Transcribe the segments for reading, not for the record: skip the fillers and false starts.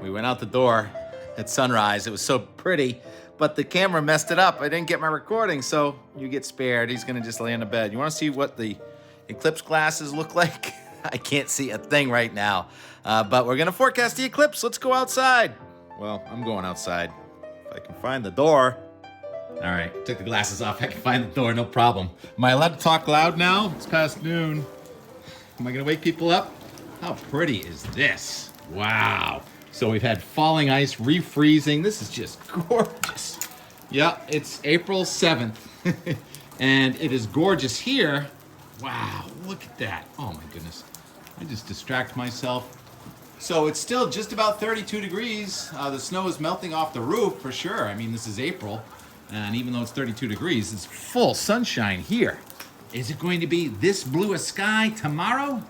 We went out the door at sunrise. It was so pretty, but the camera messed it up. I didn't get my recording, so you get spared. He's gonna just lay in the bed. You wanna see what the eclipse glasses look like? I can't see a thing right now, but we're gonna forecast the eclipse. Let's go outside. Well, I'm going outside. If I can find the door. All right, took the glasses off. I can find the door, no problem. Am I allowed to talk loud now? It's past noon. Am I gonna wake people up? How pretty is this? Wow. So we've had falling ice, refreezing. This is just gorgeous. Yeah, it's April 7th, and it is gorgeous here. Wow, look at that. Oh my goodness. I just distract myself. So it's still just about 32 degrees. The snow is melting off the roof for sure. I mean, this is April, and even though it's 32 degrees, it's full sunshine here. Is it going to be this blue a sky tomorrow?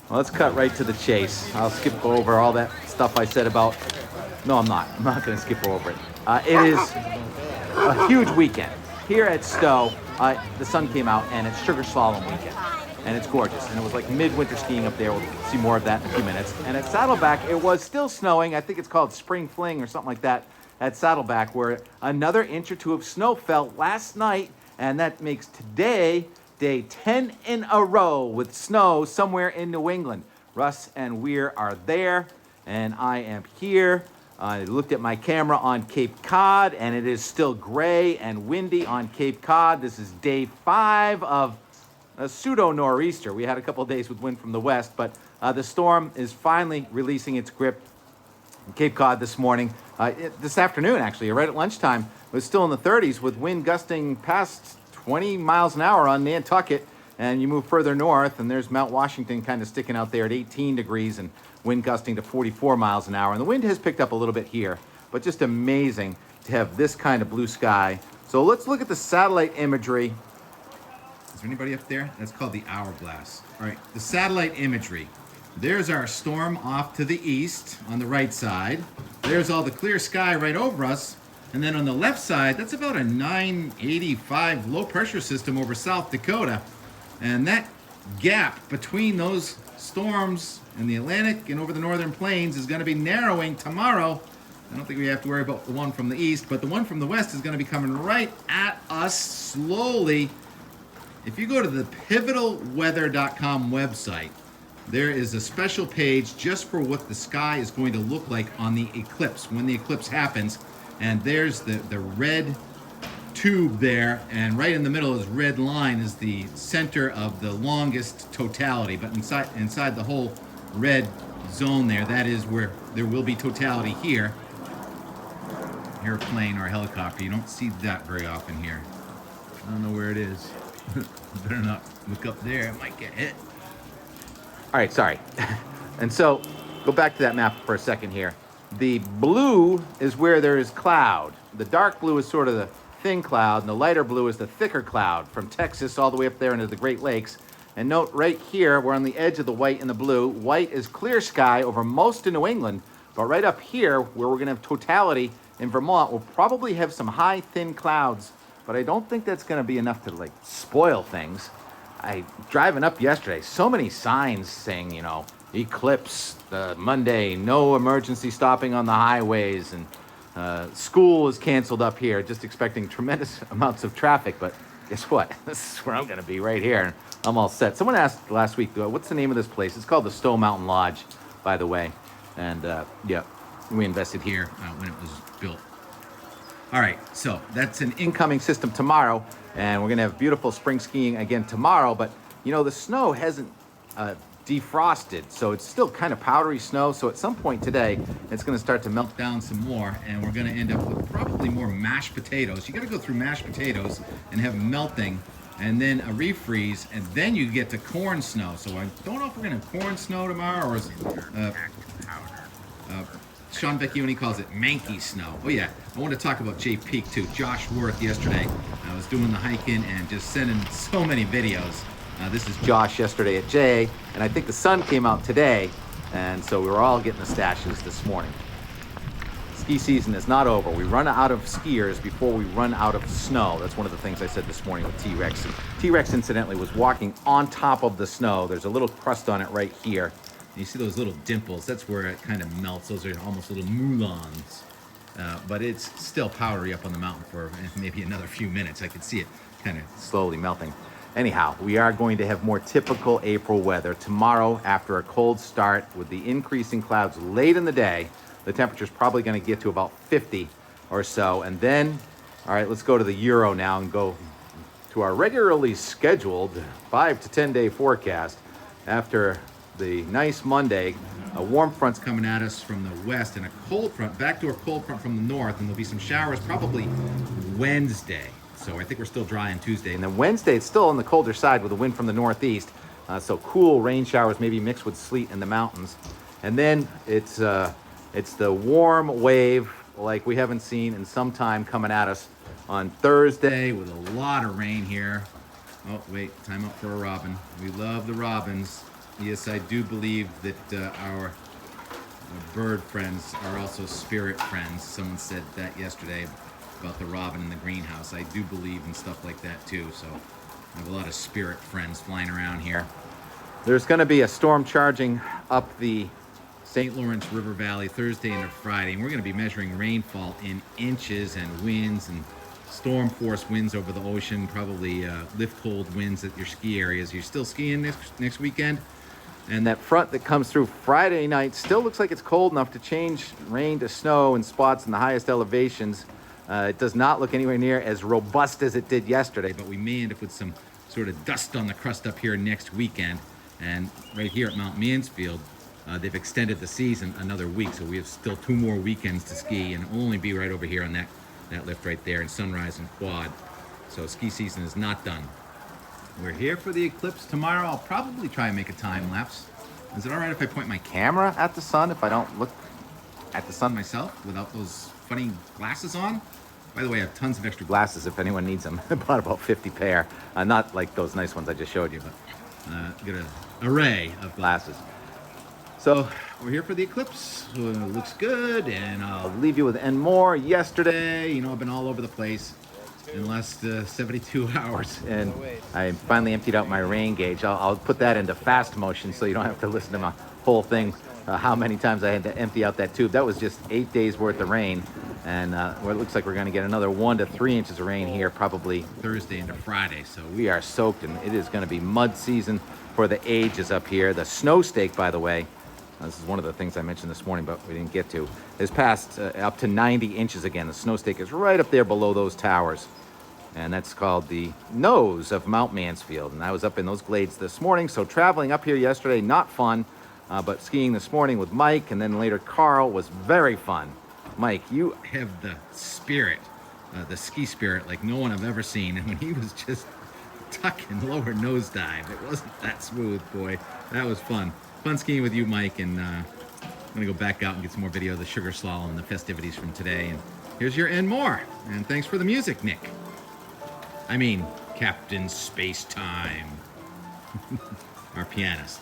Well, let's cut right to the chase. I'll skip over all that stuff I said about... No, I'm not. I'm not going to skip over it. It is a huge weekend. Here at Stowe, the sun came out, and it's Sugar Slalom weekend. And it's gorgeous. And it was like midwinter skiing up there. We'll see more of that in a few minutes. And at Saddleback, it was still snowing. I think it's called Spring Fling or something like that at Saddleback, where another inch or two of snow fell last night. And that makes today... Day 10 in a row with snow somewhere in New England. Russ and Weir are there, and I am here. I looked at my camera on Cape Cod, and it is still gray and windy on Cape Cod. This is day 5 of a pseudo-nor'easter. We had a couple of days with wind from the west, but the storm is finally releasing its grip in Cape Cod this morning. This afternoon, actually, right at lunchtime, it was still in the 30s with wind gusting past 20 miles an hour on Nantucket, and you move further north, and there's Mount Washington kind of sticking out there at 18 degrees and wind gusting to 44 miles an hour. And the wind has picked up a little bit here, but just amazing to have this kind of blue sky. So let's look at the satellite imagery. Is there anybody up there? That's called the hourglass. All right, the satellite imagery. There's our storm off to the east on the right side. There's all the clear sky right over us. And then on the left side, that's about a 985 low pressure system over South Dakota. And that gap between those storms in the Atlantic and over the northern plains is going to be narrowing tomorrow. I don't think we have to worry about the one from the east, but the one from the west is going to be coming right at us slowly. If you go to the pivotalweather.com website, there is a special page just for what the sky is going to look like on the eclipse, when the eclipse happens. And there's the red tube there, and right in the middle is red line is the center of the longest totality. But inside the whole red zone there, that is where there will be totality here. Airplane or helicopter, you don't see that very often here. I don't know where it is. Better not look up there, it might get hit. All right, sorry. And so, go back to that map for a second here. The blue is where there is cloud. The dark blue is sort of the thin cloud, and the lighter blue is the thicker cloud from Texas all the way up there into the Great Lakes. And note right here, we're on the edge of the white and the blue. White is clear sky over most of New England, but right up here, where we're gonna have totality in Vermont, we'll probably have some high, thin clouds, but I don't think that's gonna be enough to like spoil things. Driving up yesterday, so many signs saying, you know, Eclipse, Monday, no emergency stopping on the highways, and school is canceled up here, just expecting tremendous amounts of traffic, but guess what? This is where I'm gonna be right here. I'm all set. Someone asked last week, what's the name of this place? It's called the Stowe Mountain Lodge, by the way, and yeah, we invested here when it was built. All right, so that's an incoming system tomorrow, and we're gonna have beautiful spring skiing again tomorrow, but you know, the snow hasn't defrosted, so it's still kind of powdery snow. So at some point today, it's going to start to melt down some more, and we're going to end up with probably more mashed potatoes. You got to go through mashed potatoes and have melting, and then a refreeze, and then you get to corn snow. So I don't know if we're going to have corn snow tomorrow, or Sean Vecchione calls it manky snow. Oh yeah, I want to talk about Jay Peak too. Josh Worth yesterday. I was doing the hiking and just sending so many videos. This is Josh yesterday at Jay, and I think the sun came out today, and so we were all getting the stashes this morning. Ski season is not over. We run out of skiers before we run out of snow. That's one of the things I said this morning with T-Rex. T-Rex, incidentally, was walking on top of the snow. There's a little crust on it right here. You see those little dimples, that's where it kind of melts. Those are almost little moulins. But it's still powdery up on the mountain for maybe another few minutes. I could see it kind of slowly melting. Anyhow, we are going to have more typical April weather tomorrow after a cold start with the increasing clouds late in the day. The temperature's probably going to get to about 50 or so. And then, all right, let's go to the Euro now and go to our regularly scheduled 5 to 10 day forecast. After the nice Monday, a warm front's coming at us from the west and a cold front, backdoor cold front from the north, and there'll be some showers probably Wednesday. So I think we're still dry on Tuesday. And then Wednesday, it's still on the colder side with a wind from the northeast. So cool rain showers, maybe mixed with sleet in the mountains. And then it's the warm wave like we haven't seen in some time coming at us on Thursday with a lot of rain here. Oh, wait, time up for a robin. We love the robins. Yes, I do believe that our bird friends are also spirit friends. Someone said that yesterday about the robin in the greenhouse. I do believe in stuff like that too, so I have a lot of spirit friends flying around here. There's going to be a storm charging up the St. Lawrence River Valley Thursday into Friday, and we're going to be measuring rainfall in inches and winds and storm force winds over the ocean, probably lift cold winds at your ski areas. You're still skiing next weekend? And that front that comes through Friday night still looks like it's cold enough to change rain to snow in spots in the highest elevations. It does not look anywhere near as robust as it did yesterday, but we may end up with some sort of dust on the crust up here next weekend. And right here at Mount Mansfield, they've extended the season another week, so we have still 2 more weekends to ski, and it'll only be right over here on that lift right there in Sunrise and Quad. So ski season is not done. We're here for the eclipse tomorrow. I'll probably try and make a time lapse. Is it all right if I point my camera at the sun if I don't look at the sun myself without those funny glasses on? By the way, I have tons of extra glasses if anyone needs them. I bought about 50 pair. Not like those nice ones I just showed you, but got an array of glasses. So we're here for the eclipse. It looks good, and I'll leave you with and more. Yesterday, you know, I've been all over the place in the last 72 hours, and I finally emptied out my rain gauge. I'll put that into fast motion so you don't have to listen to my whole thing, how many times I had to empty out that tube. That was just 8 days worth of rain, and it looks like we're going to get another 1 to 3 inches of rain here probably Thursday into Friday. So we are soaked, and it is going to be mud season for the ages up here. The snow stake, by the way, this is one of the things I mentioned this morning, but we didn't get to, has passed up to 90 inches again. The snow stake is right up there below those towers. And that's called the nose of Mount Mansfield. And I was up in those glades this morning, so traveling up here yesterday, not fun, but skiing this morning with Mike and then later Carl was very fun. Mike, you have the spirit, the ski spirit like no one I've ever seen. And when he was just tucking lower nosedive, it wasn't that smooth, boy. That was fun. Fun skiing with you, Mike, and I'm gonna go back out and get some more video of the sugar slalom and the festivities from today. And here's your and more. And thanks for the music, Nick. I mean, Captain Space Time, our pianist.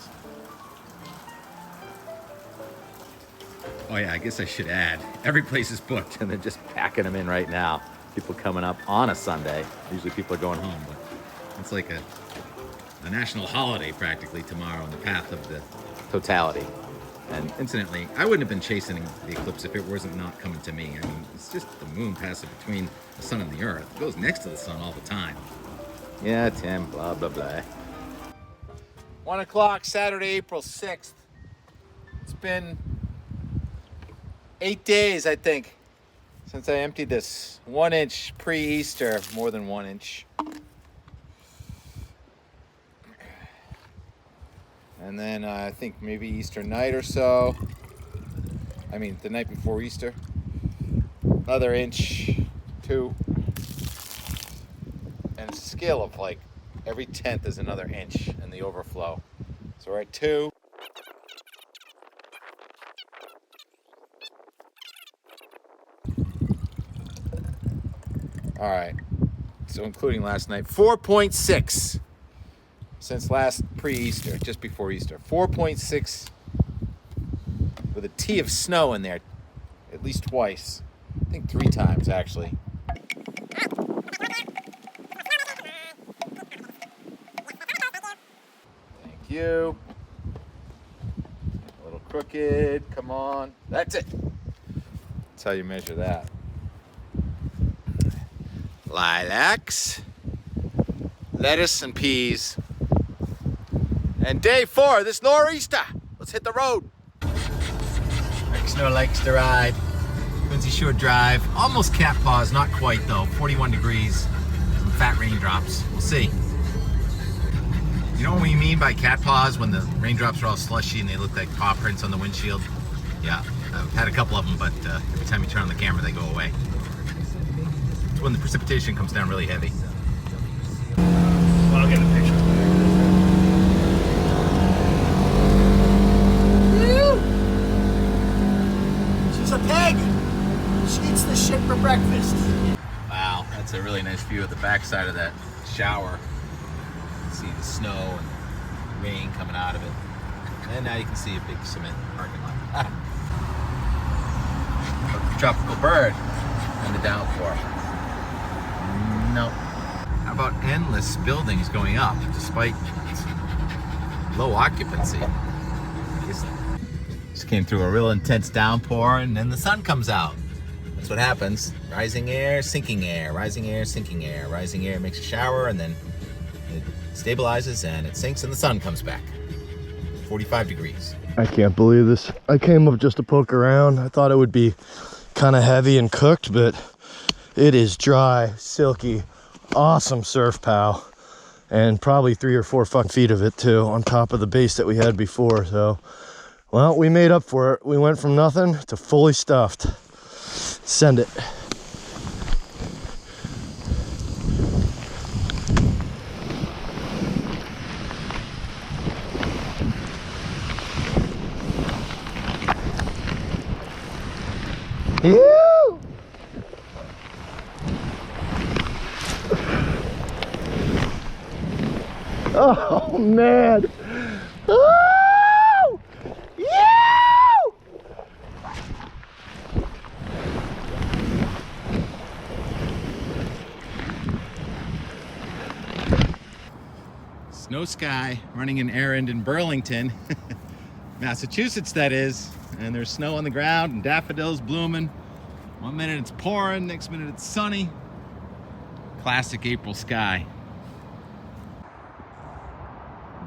Oh yeah, I guess I should add, every place is booked and they're just packing them in right now. People coming up on a Sunday. Usually people are going home, but it's like a national holiday practically tomorrow in the path of the totality. And incidentally, I wouldn't have been chasing the eclipse if it wasn't not coming to me. I mean, it's just the moon passing between the sun and the earth. It goes next to the sun all the time. Yeah, Tim, blah, blah, blah. 1 o'clock, Saturday, April 6th. It's been 8 days, I think, since I emptied this 1 inch pre-Easter, more than 1 inch. And then I think maybe Easter night or so. I mean, the night before Easter. Another inch, 2. And it's a scale of like every 10th is another inch in the overflow. So we're at 2. All right. So including last night, 4.6. Since last pre-Easter, just before Easter. 4.6 with a T of snow in there at least twice. I think 3 times, actually. Thank you. crooked. Come on. That's it. That's how you measure that. Lilacs, lettuce, and peas. And day 4, this nor'easter. Let's hit the road. Snow likes to ride. Quincy Shore Drive. Almost cat paws, not quite though. 41 degrees. Some fat raindrops. We'll see. You know what we mean by cat paws? When the raindrops are all slushy and they look like paw prints on the windshield? Yeah, I've had a couple of them, but every time you turn on the camera, they go away. It's when the precipitation comes down really heavy. Well, I'll get a picture. She's a pig! She eats the shit for breakfast. Wow, that's a really nice view of the backside of that shower. See the snow and rain coming out of it. And now you can see a big cement parking lot. A tropical bird and the downpour. No. How about endless buildings going up despite low occupancy? Just came through a real intense downpour and then the sun comes out. That's what happens. Rising air, sinking air, rising air, sinking air. Rising air makes a shower and then it stabilizes and it sinks and the sun comes back. 45 degrees. I can't believe this. I came up just to poke around. I thought it would be kind of heavy and cooked, but it is dry, silky, awesome surf pow. And probably 3 or 4 feet of it too, on top of the base that we had before. So, well, we made up for it. We went from nothing to fully stuffed. Send it. Ew! Oh man! Oh! Ew! Snow Sky running an errand in Burlington, Massachusetts that is. And there's snow on the ground and daffodils blooming. One minute it's pouring, next minute it's sunny. Classic April sky.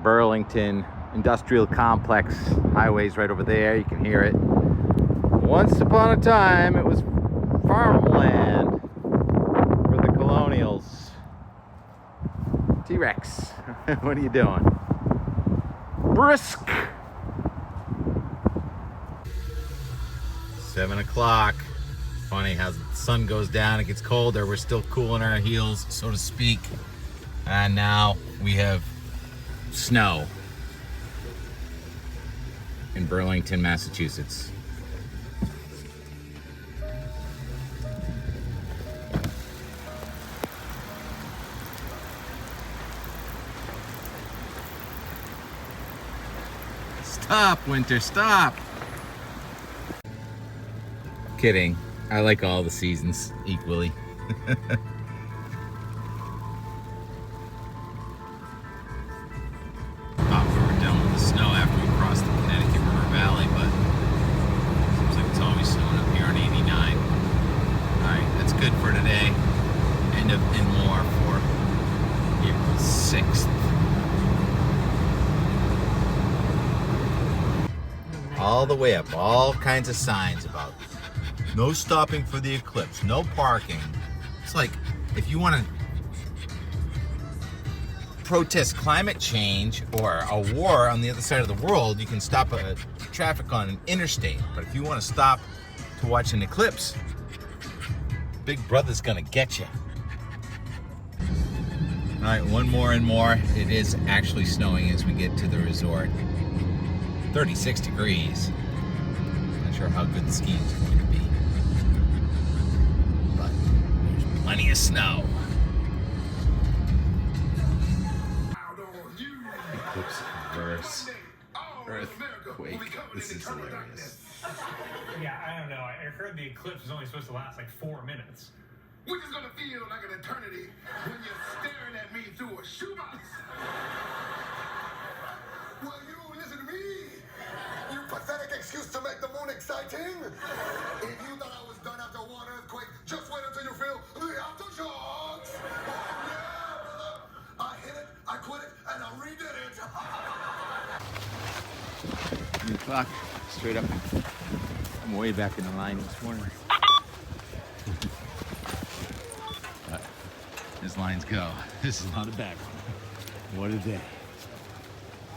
Burlington Industrial Complex. Highway's right over there, you can hear it. Once upon a time, it was farmland for the colonials. T-Rex, what are you doing? Brisk! 7 o'clock. Funny how the sun goes down, it gets colder, we're still cooling our heels, so to speak. And now we have snow in Burlington, Massachusetts. Stop, winter, stop! Kidding. I like all the seasons equally. Thought we were done with the snow after we crossed the Connecticut River Valley, but seems like it's always snowing up here on 89. Alright, that's good for today. And more for April 6th. All the way up, all kinds of signs about no stopping for the eclipse, no parking. It's like, if you want to protest climate change or a war on the other side of the world, you can stop traffic on an interstate. But if you want to stop to watch an eclipse, Big Brother's gonna get you. All right, one more and more. It is actually snowing as we get to the resort. 36 degrees. Not sure how good the skiing is going to be. But there's plenty of snow. Eclipse verse earthquake. This is hilarious. Yeah, I don't know. I heard the eclipse was only supposed to last like 4 minutes. Which is gonna feel like an eternity when you're staring at me through a shoebox. Well, you listen to me. You put pathetic excuse to make the moon exciting? If you thought I was done after one earthquake, just wait until you feel the aftershocks. Oh yeah, brother. I hit it, I quit it, and I redid it. 8 o'clock, straight up. I'm way back in the line this morning. But as lines go, this is not a bad one. What a day.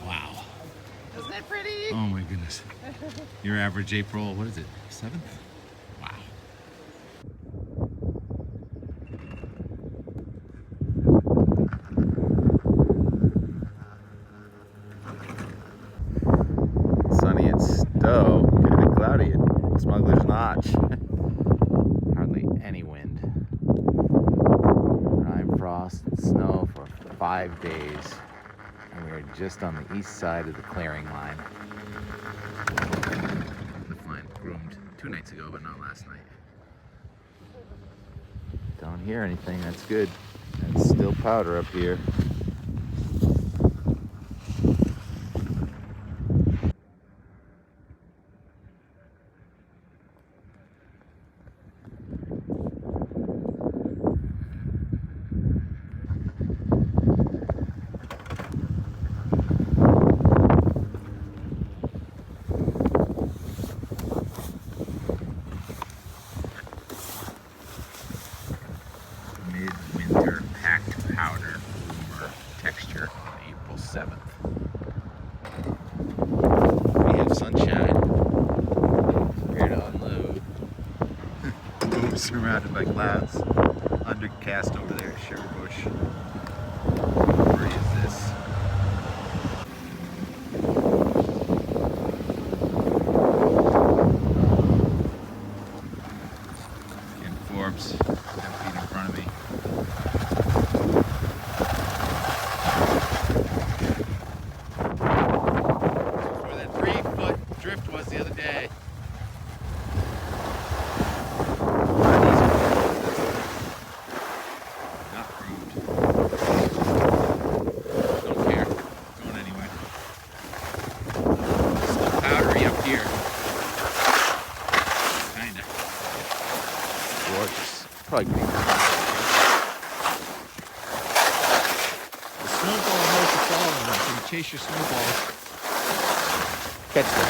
Wow. Isn't that pretty? Oh my goodness. Your average April, what is it, 7th? Wow. Sunny at Stowe, kind of cloudy at Smuggler's Notch. Hardly any wind. Dry frost and snow for 5 days. And we are just on the east side of the clearing line. The line groomed 2 nights ago, but not last night. Don't hear anything, that's good. It's still powder up here. Midwinter packed powder bloomer texture on April 7th. We have sunshine here to unload. Boom, surrounded by clouds. Undercast over there at Sugarbush. Where is this? In Forbes, 10 feet in front of me. Where that 3-foot drift was the other day. Not groomed. Don't care. Going anywhere. Still powdery up here. Kinda. Gorgeous. Probably green. The snowball knows to follow them. So you chase your snowballs. Catch them.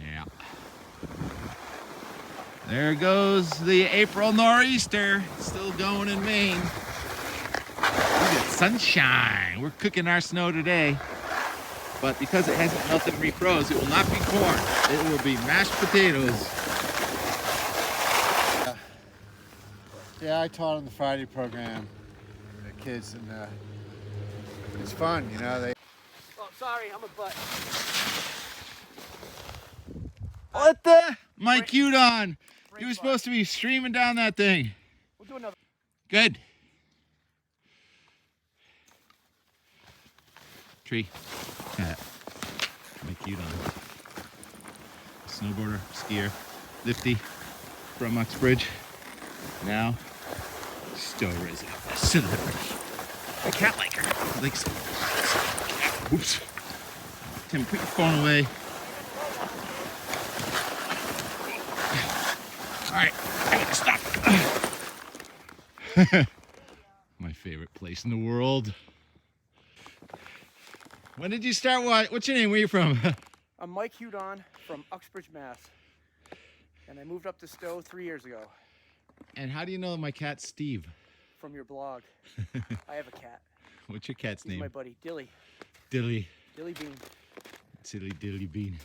Yeah. There goes the April nor'easter. Still going in Maine. Look at sunshine. We're cooking our snow today. But because it hasn't melted and refroze, it will not be corn. It will be mashed potatoes. Yeah, I taught on the Friday program, the kids, and it's fun, you know. Oh, sorry, I'm a butt. What the? Mike Udon. You were supposed to be streaming down that thing. We'll do another. Good. Tree. Cat. Mike Udon. Snowboarder, skier, lifty from Uxbridge. Now, still raising up this celebrity. A cat like her. Likes cat. Oops. Tim, put your phone away. All right, I gotta stop. My favorite place in the world. When did you start? What's your name? Where are you from? I'm Mike Hudon from Uxbridge, Mass. And I moved up to Stowe 3 years ago And how do you know my cat's Steve? from your blog. I have a cat. What's your cat's He's name? my buddy, Dilly. Dilly. Dilly Bean. Silly Dilly Bean.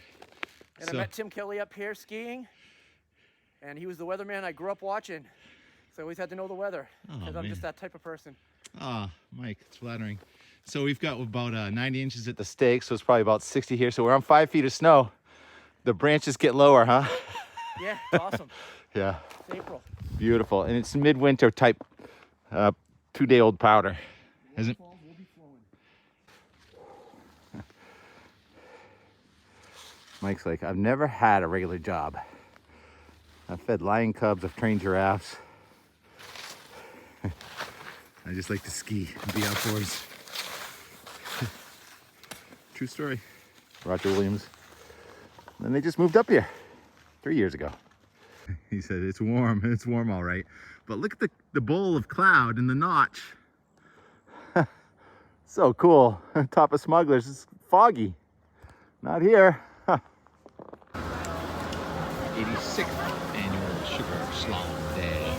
And I met Tim Kelly up here skiing. And he was the weatherman I grew up watching. So I always had to know the weather. Oh, Because I'm man. just that type of person. Ah, Mike, it's flattering. So we've got about 90 inches at the stake, so it's probably about 60 here. So we're on 5 feet of snow. The branches get lower, huh? Yeah, it's awesome. Yeah, It's April. beautiful. And it's midwinter type 2-day-old powder. Hasn't? We'll be flowing. Mike's like, I've never had a regular job. I've fed lion cubs, I've trained giraffes. I just like to ski and be outdoors. true story. Roger Williams. And then they just moved up here 3 years ago. He said, it's warm all right. But look at the bowl of cloud and the notch. So cool. Top of Smugglers, it's foggy. Not here. 86th annual Sugar Slalom Day.